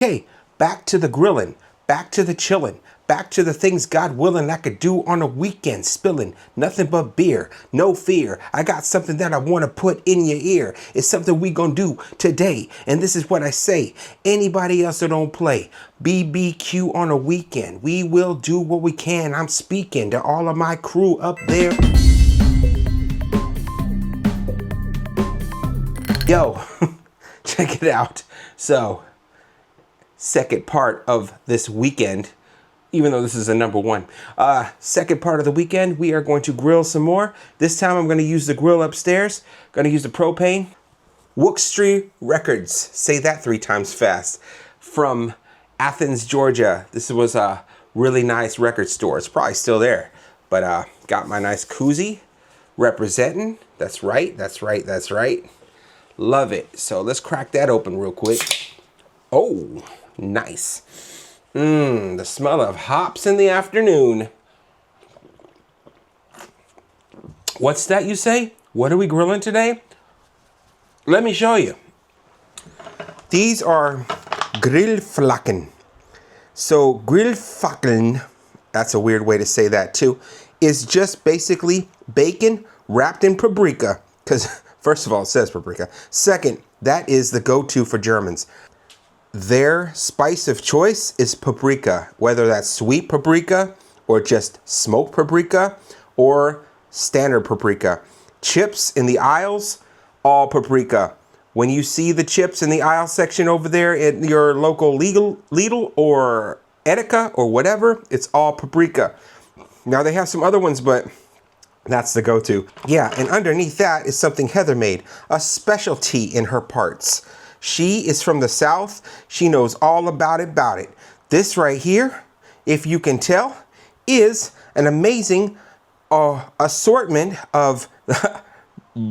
Okay, back to the grilling, back to the chilling, back to the things God willing I could do on a weekend, spilling nothing but beer, no fear. I got something that I want to put in your ear. It's something we gonna do today, and this is what I say. Anybody else that don't play BBQ on a weekend, we will do what we can. I'm speaking to all of my crew up there. Yo, check it out. So, second part of this weekend, even though this is a number one. Second part of the weekend, we are going to grill some more. This time I'm going to use the grill upstairs. Going to use the propane. Wookstry Records, say that 3 times fast, from Athens, Georgia. This was a really nice record store. It's probably still there, but got my nice koozie representing. That's right, that's right, that's right. Love it. So let's crack that open real quick. Oh, nice. The smell of hops in the afternoon. What's that you say? What are we grilling today? Let me show you. These are grillflaken. So grillfackeln, that's a weird way to say that too, is just basically bacon wrapped in paprika. Because first of all, it says paprika. Second, that is the go-to for Germans. Their spice of choice is paprika, whether that's sweet paprika or just smoked paprika or standard paprika. Chips in the aisles, all paprika. When you see the chips in the aisle section over there at your local Lidl or Edeka or whatever, it's all paprika. Now they have some other ones, but that's the go-to. Yeah, and underneath that is something Heather made, a specialty in her parts. She is from the South. She knows all about it. This right here, if you can tell, is an amazing assortment of,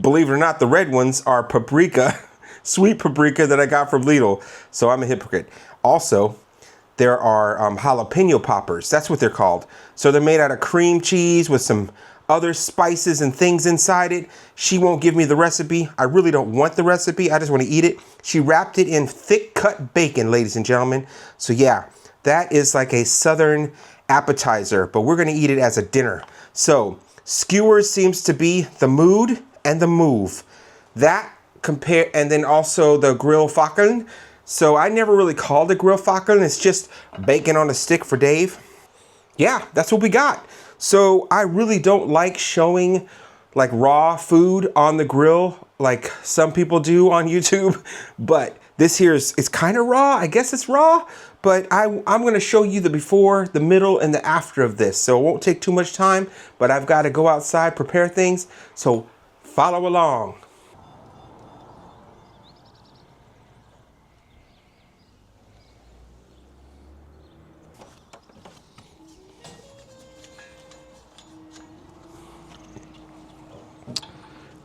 believe it or not, the red ones are paprika, sweet paprika that I got from Lidl. So I'm a hypocrite. Also, there are jalapeno poppers. That's what they're called. So they're made out of cream cheese with some other spices and things inside it. She won't give me the recipe. I really don't want the recipe. I just want to eat it. She wrapped it in thick cut bacon, ladies and gentlemen. So yeah, that is like a Southern appetizer, but we're going to eat it as a dinner. So skewers seems to be the mood and the move. That compare, and then also the grillfackeln. So I never really called it grillfackeln. It's just bacon on a stick for Dave. Yeah, that's what we got. So I really don't like showing like raw food on the grill like some people do on YouTube, but this here it's kind of raw. I guess it's raw, but I'm going to show you the before, the middle, and the after of this. So it won't take too much time, but I've got to go outside, prepare things. So follow along.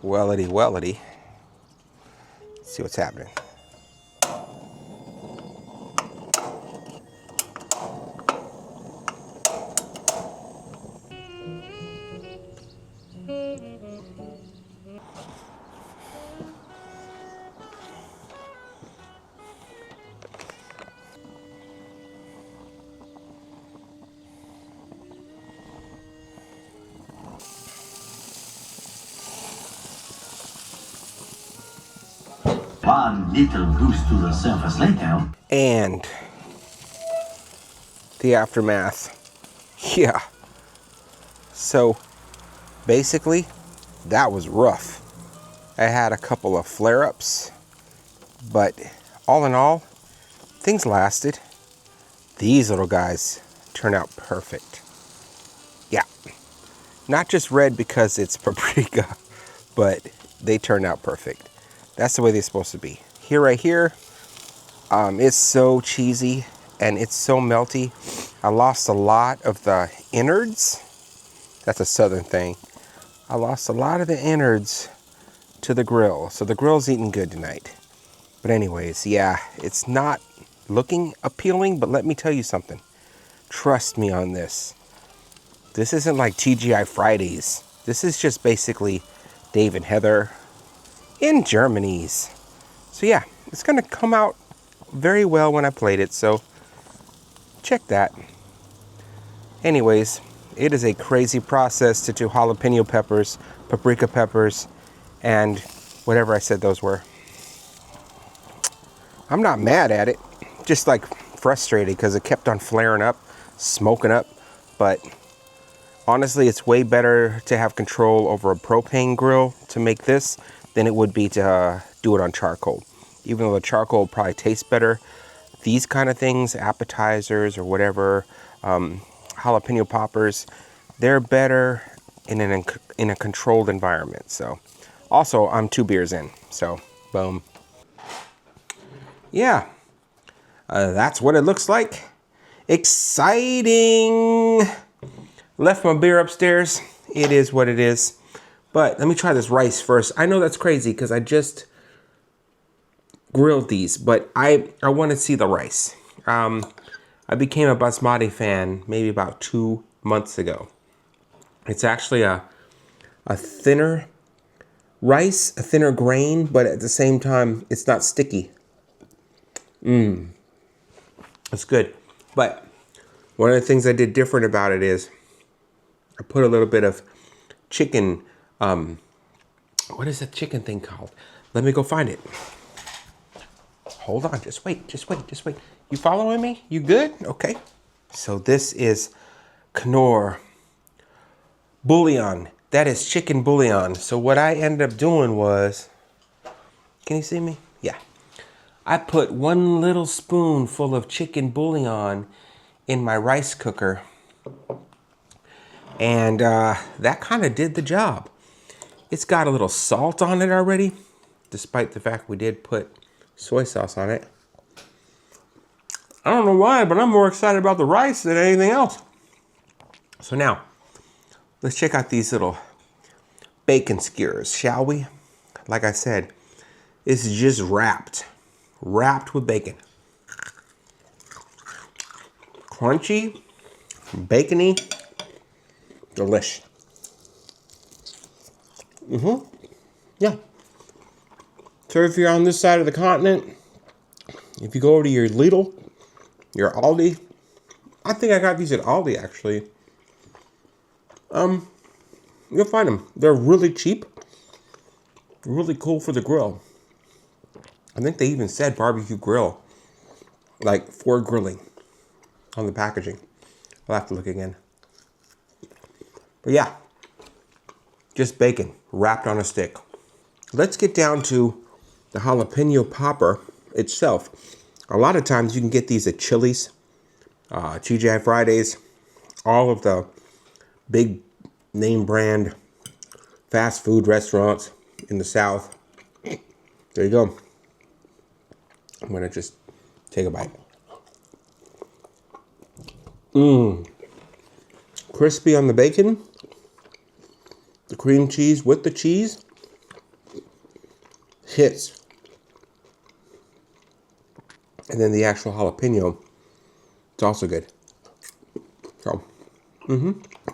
Wellity, wellity. Let's see what's happening. One little goes to the surface later. And the aftermath. Yeah. So basically, that was rough. I had a couple of flare-ups, but all in all, things lasted. These little guys turn out perfect. Yeah. Not just red because it's paprika, but they turn out perfect. That's the way they're supposed to be. Here, right here, it's so cheesy and it's so melty. I lost a lot of the innards. That's a Southern thing. I lost a lot of the innards to the grill. So the grill's eating good tonight. But anyways, yeah, it's not looking appealing, but let me tell you something. Trust me on this. This isn't like TGI Fridays. This is just basically Dave&Heather in Germany's. So yeah, it's gonna come out very well when I played it, so check that. Anyways, it is a crazy process to do jalapeno peppers, paprika peppers, and whatever I said those were. I'm not mad at it, just like frustrated because it kept on flaring up, smoking up. But honestly, it's way better to have control over a propane grill to make this than it would be to do it on charcoal. Even though the charcoal probably tastes better, these kind of things, appetizers or whatever, jalapeno poppers, they're better in a controlled environment. So also, I'm 2 beers in, so boom. Yeah, that's what it looks like. Exciting. Left my beer upstairs. It is what it is. But let me try this rice first. I know that's crazy because I just grilled these, but I want to see the rice. I became a basmati fan maybe about 2 months ago. It's actually a thinner rice, a thinner grain, but at the same time, it's not sticky. It's good. But one of the things I did different about it is I put a little bit of chicken, what is that chicken thing called? Let me go find it. Hold on, just wait. You following me? You good? Okay. So this is Knorr bouillon. That is chicken bouillon. So what I ended up doing was, can you see me? Yeah. I put 1 little spoonful of chicken bouillon in my rice cooker. And that kind of did the job. It's got a little salt on it already, despite the fact we did put soy sauce on it. I don't know why, but I'm more excited about the rice than anything else. So now, let's check out these little bacon skewers, shall we? Like I said, this is just wrapped with bacon. Crunchy, bacony, delish. Yeah. So if you're on this side of the continent, if you go over to your Lidl, your Aldi, I think I got these at Aldi actually. You'll find them. They're really cheap, really cool for the grill. I think they even said barbecue grill, like for grilling on the packaging. I'll have to look again. But yeah, just bacon wrapped on a stick. Let's get down to the jalapeno popper itself. A lot of times you can get these at Chili's, TGI Fridays, all of the big name brand fast food restaurants in the South. There you go. I'm gonna just take a bite. Crispy on the bacon. The cream cheese with the cheese hits. And then the actual jalapeno, it's also good. So,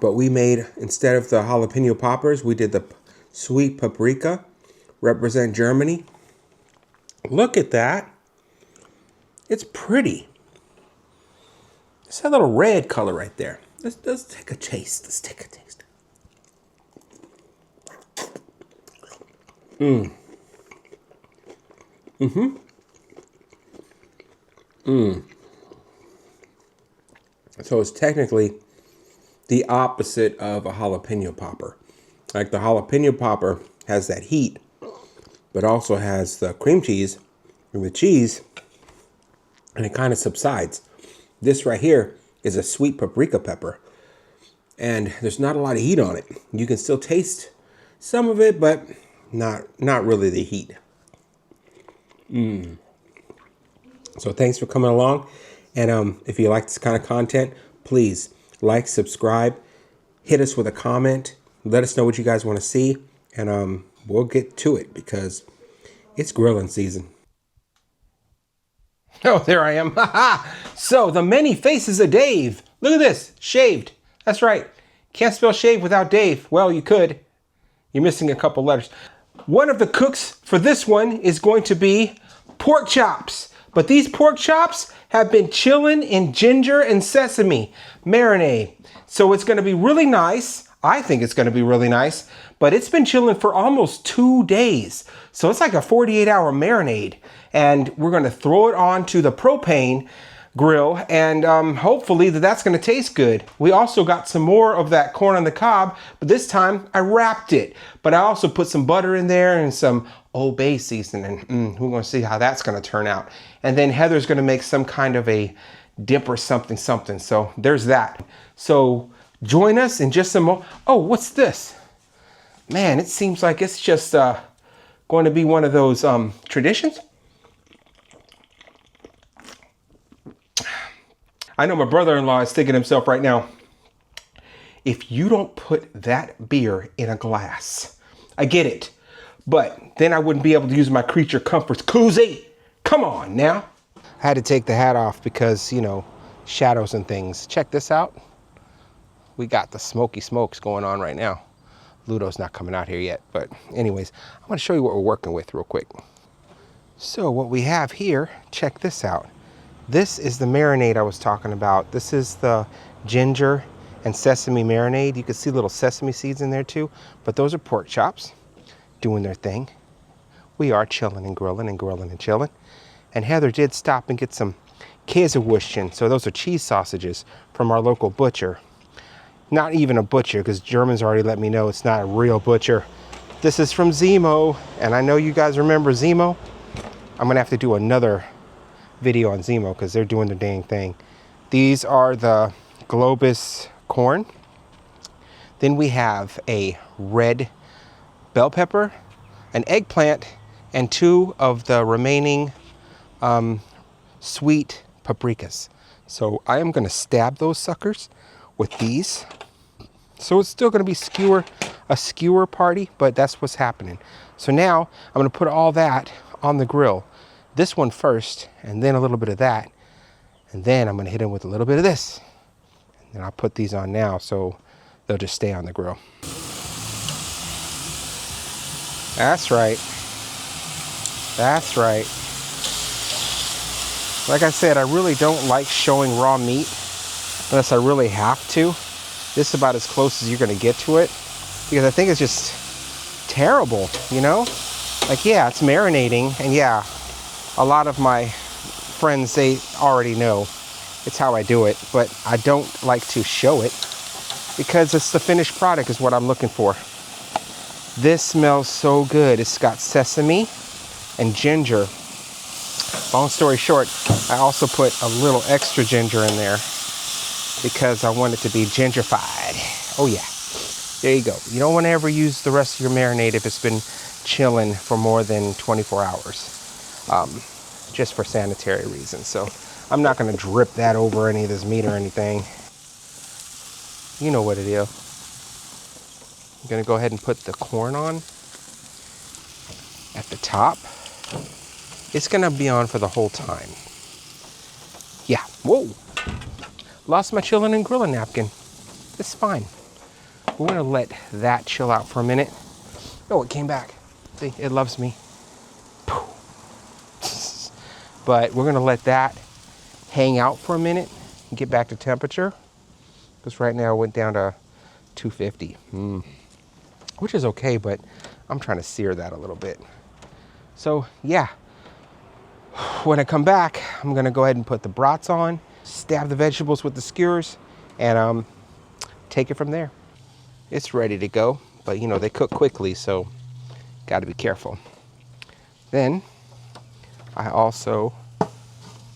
But we made, instead of the jalapeno poppers, we did the sweet paprika, represent Germany. Look at that. It's pretty. It's that little red color right there. Let's take a taste. Let's take a taste. So it's technically the opposite of a jalapeno popper. Like the jalapeno popper has that heat, but also has the cream cheese and the cheese, and it kind of subsides. This right here is a sweet paprika pepper, and there's not a lot of heat on it. You can still taste some of it, but not really the heat. So thanks for coming along, and if you like this kind of content, please like, subscribe, hit us with a comment, let us know what you guys want to see, and we'll get to it because it's grilling season. Oh, there I am. So the many faces of Dave. Look at this, shaved. That's right. Can't spell shave without Dave. Well, you could. You're missing a couple letters. One of the cooks for this one is going to be pork chops. But these pork chops have been chilling in ginger and sesame marinade. So it's gonna be really nice. I think it's gonna be really nice, but it's been chilling for almost 2 days. So it's like a 48-hour marinade. And we're gonna throw it onto the propane grill, and hopefully that's gonna taste good. We also got some more of that corn on the cob, but this time I wrapped it. But I also put some butter in there and some Old Bay seasoning. We're gonna see how that's gonna turn out. And then Heather's gonna make some kind of a dip or something. So there's that. So join us in just some more. Oh, what's this? Man, it seems like it's just going to be one of those traditions. I know my brother-in-law is thinking to himself right now, if you don't put that beer in a glass, I get it, but then I wouldn't be able to use my creature comforts koozie. Come on now. I had to take the hat off because, you know, shadows and things. Check this out. We got the smoky smokes going on right now. Ludo's not coming out here yet, but anyways, I'm gonna show you what we're working with real quick. So what we have here, check this out. This is the marinade I was talking about. This is the ginger and sesame marinade. You can see little sesame seeds in there too, but those are pork chops doing their thing. We are chilling and grilling and chilling. And Heather did stop and get some Käsewürstchen. So those are cheese sausages from our local butcher. Not even a butcher, because Germans already let me know it's not a real butcher. This is from Zemo, and I know you guys remember Zemo. I'm gonna have to do another video on Zemo because they're doing their dang thing. These are the Globus corn. Then we have a red bell pepper, an eggplant, and 2 of the remaining sweet paprikas. So I am gonna stab those suckers with these. So it's still gonna be a skewer party, but that's what's happening. So now I'm gonna put all that on the grill. This one first, and then a little bit of that. And then I'm gonna hit them with a little bit of this. And then I'll put these on now so they'll just stay on the grill. That's right. That's right. Like I said, I really don't like showing raw meat unless I really have to. This is about as close as you're gonna get to it, because I think it's just terrible, you know? Like, yeah, it's marinating, and yeah, a lot of my friends, they already know it's how I do it, but I don't like to show it because it's the finished product is what I'm looking for. This smells so good. It's got sesame and ginger. Long story short, I also put a little extra ginger in there because I want it to be gingerfied. Oh yeah, there you go. You don't want to ever use the rest of your marinade if it's been chilling for more than 24 hours. Just for sanitary reasons. So I'm not going to drip that over any of this meat or anything. You know what it is. I'm going to go ahead and put the corn on at the top. It's going to be on for the whole time. Yeah. Whoa. Lost my chillin' and grilling napkin. It's fine. We're going to let that chill out for a minute. Oh, it came back. See, it loves me. But we're gonna let that hang out for a minute and get back to temperature. Because right now it went down to 250, which is okay, but I'm trying to sear that a little bit. So yeah, when I come back, I'm gonna go ahead and put the brats on, stab the vegetables with the skewers, and take it from there. It's ready to go, but you know, they cook quickly, so gotta be careful. Then I also,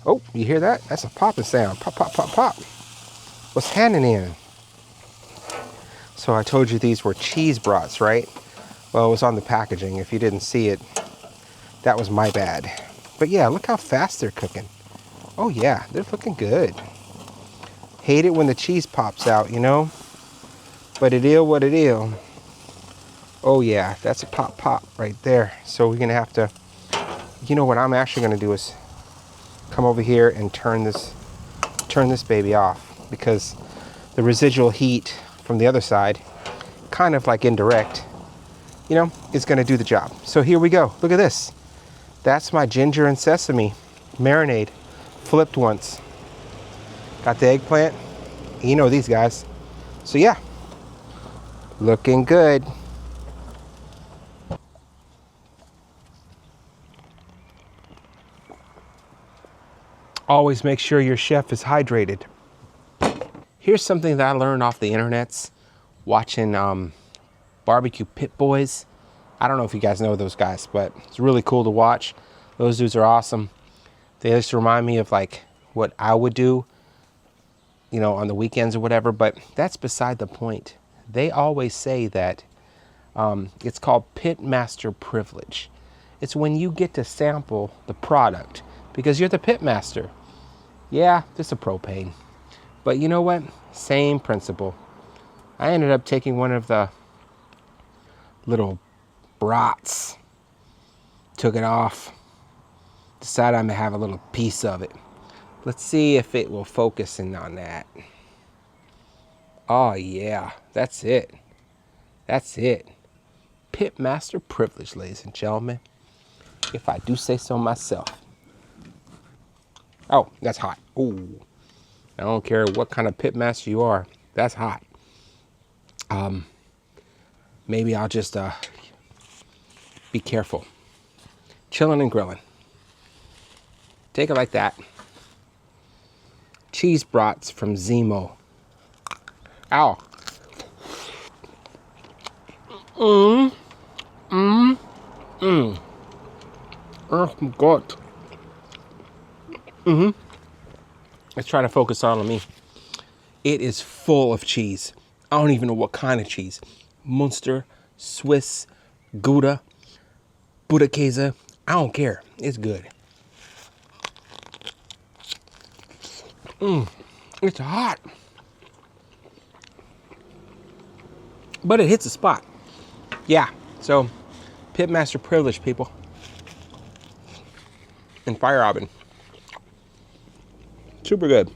oh, you hear that? That's a popping sound. Pop, pop, pop, pop. What's happening in? So I told you these were cheese brats, right? Well, it was on the packaging. If you didn't see it, that was my bad. But yeah, look how fast they're cooking. Oh yeah, they're looking good. Hate it when the cheese pops out, you know? But it is what it is. Oh yeah, that's a pop pop right there. So we're gonna have to, you know what I'm actually gonna do is come over here and turn this baby off, because the residual heat from the other side, kind of like indirect, is gonna do the job. So here we go. Look at this. That's my ginger and sesame marinade, flipped once. Got the eggplant. You know these guys. So yeah, looking good. Always make sure your chef is hydrated. Here's something that I learned off the internets, watching Barbecue Pit Boys. I don't know if you guys know those guys, but it's really cool to watch. Those dudes are awesome. They just remind me of like what I would do, you know, on the weekends or whatever, but that's beside the point. They always say that it's called pit master privilege. It's when you get to sample the product because you're the pit master. Yeah, this is propane. But you know what? Same principle. I ended up taking one of the little brats, took it off, decided I'm gonna have a little piece of it. Let's see if it will focus in on that. Oh yeah, that's it. That's it. Pit master privilege, ladies and gentlemen, if I do say so myself. Oh, that's hot. Ooh, I don't care what kind of pit master you are. That's hot. Maybe I'll just be careful. Chilling and grilling. Take it like that. Cheese brats from Zemo. Ow. Oh my God. Let's try to focus on me. It is full of cheese. I don't even know what kind of cheese. Munster, Swiss, Gouda, Budakäse. I don't care. It's good. It's hot. But it hits a spot. Yeah, so pitmaster privilege, people. And fire oven. Super good.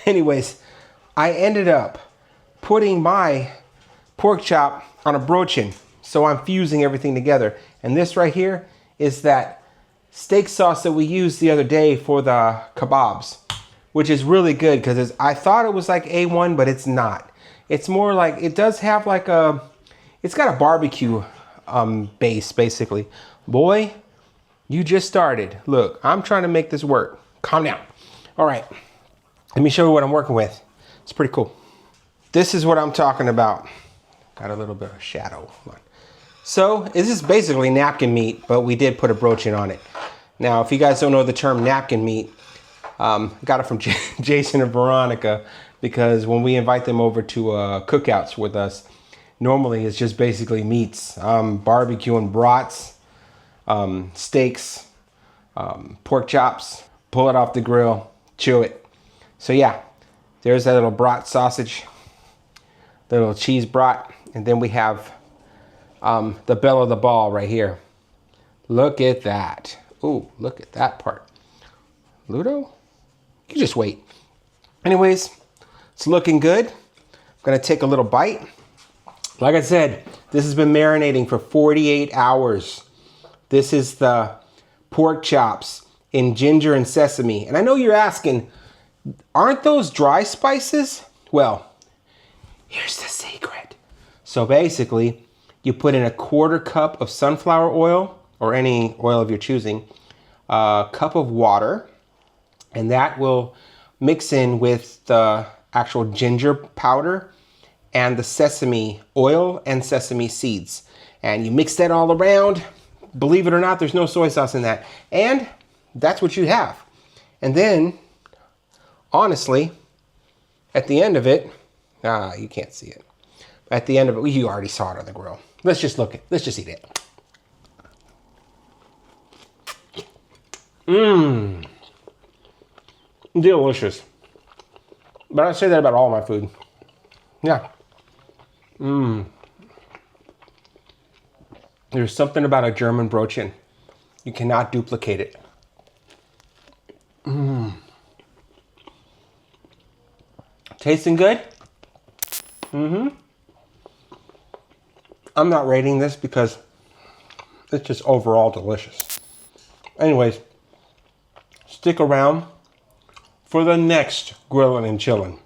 Anyways, I ended up putting my pork chop on a broachin. So I'm fusing everything together. And this right here is that steak sauce that we used the other day for the kebabs, which is really good because I thought it was like A1, but it's not. It's more like, it does have like a, it's got a barbecue base basically. Boy, you just started. Look, I'm trying to make this work. Calm down. All right, let me show you what I'm working with. It's pretty cool. This is what I'm talking about. Got a little bit of shadow. So this is basically napkin meat, but we did put a broachin on it. Now, if you guys don't know the term napkin meat, got it from Jason and Veronica, because when we invite them over to cookouts with us, normally it's just basically meats, barbecue and brats, steaks, pork chops, pull it off the grill, chew it. So yeah, there's that little brat sausage, the little cheese brat, and then we have the bell of the ball right here. Look at that. Ooh, look at that part. Ludo? You just wait. Anyways, it's looking good. I'm gonna take a little bite. Like I said, this has been marinating for 48 hours. This is the pork chops in ginger and sesame. And I know you're asking, aren't those dry spices? Well, here's the secret. So basically, you put in a 1/4 cup of sunflower oil, or any oil of your choosing, a cup of water, and that will mix in with the actual ginger powder and the sesame oil and sesame seeds. And you mix that all around. Believe it or not, there's no soy sauce in that. And that's what you have. And then, honestly, at the end of it, you can't see it. At the end of it, you already saw it on the grill. Let's just eat it. Delicious. But I say that about all my food. Yeah. There's something about a German broachin. You cannot duplicate it. Tasting good? I'm not rating this because it's just overall delicious. Anyways, stick around for the next Grillin and Chillin.